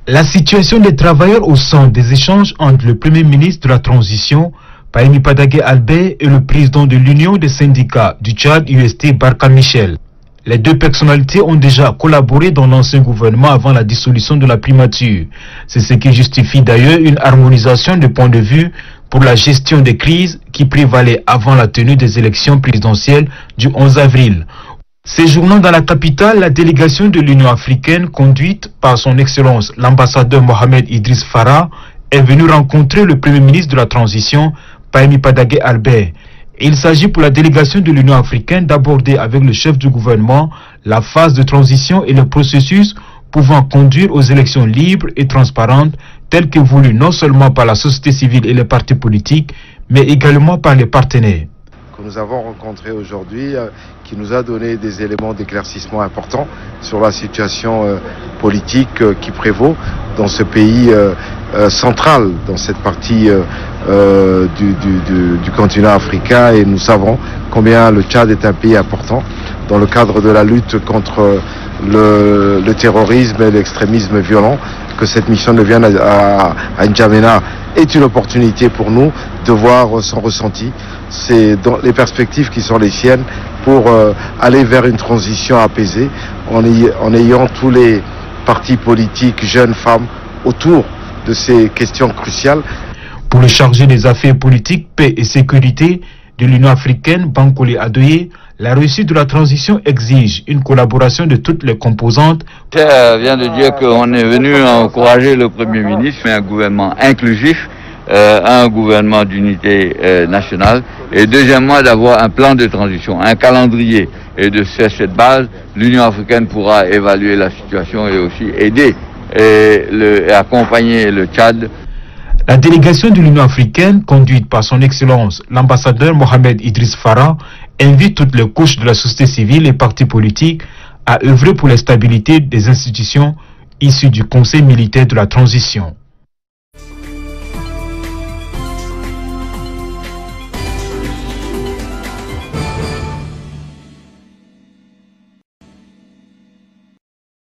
La situation des travailleurs au centre des échanges entre le Premier ministre de la Transition, Pahemi Padague Albert, et le président de l'Union des syndicats du Tchad, UST, Barka Michel. Les deux personnalités ont déjà collaboré dans l'ancien gouvernement avant la dissolution de la primature. C'est ce qui justifie d'ailleurs une harmonisation de points de vue pour la gestion des crises qui prévalait avant la tenue des élections présidentielles du 11 avril. Séjournant dans la capitale, la délégation de l'Union africaine, conduite par son Excellence l'ambassadeur Mohamed Idriss Farah, est venue rencontrer le Premier ministre de la Transition, Pahemi Padague Albert. Il s'agit pour la délégation de l'Union africaine d'aborder avec le chef du gouvernement la phase de transition et le processus pouvant conduire aux élections libres et transparentes telles que voulues non seulement par la société civile et les partis politiques, mais également par les partenaires. Que nous avons rencontré aujourd'hui, qui nous a donné des éléments d'éclaircissement importants sur la situation politique qui prévaut dans ce pays central, dans cette partie du continent africain, et nous savons combien le Tchad est un pays important dans le cadre de la lutte contre le terrorisme et l'extrémisme violent. Que cette mission ne vienne à N'Djamena est une opportunité pour nous de voir son ressenti. C'est dans les perspectives qui sont les siennes pour aller vers une transition apaisée en ayant tous les partis politiques, jeunes, femmes, autour de ces questions cruciales. Pour le chargé des affaires politiques, paix et sécurité de l'Union africaine, Bankole Adoye, la réussite de la transition exige une collaboration de toutes les composantes. Je viens de dire qu'on est venu encourager le Premier ministre, mais un gouvernement inclusif, un gouvernement d'unité nationale, et deuxièmement d'avoir un plan de transition, un calendrier. Et de cette base, l'Union africaine pourra évaluer la situation et aussi aider et accompagner le Tchad. La délégation de l'Union africaine, conduite par son Excellence l'ambassadeur Mohamed Idriss Farah, invite toutes les couches de la société civile et partis politiques à œuvrer pour la stabilité des institutions issues du Conseil militaire de la transition.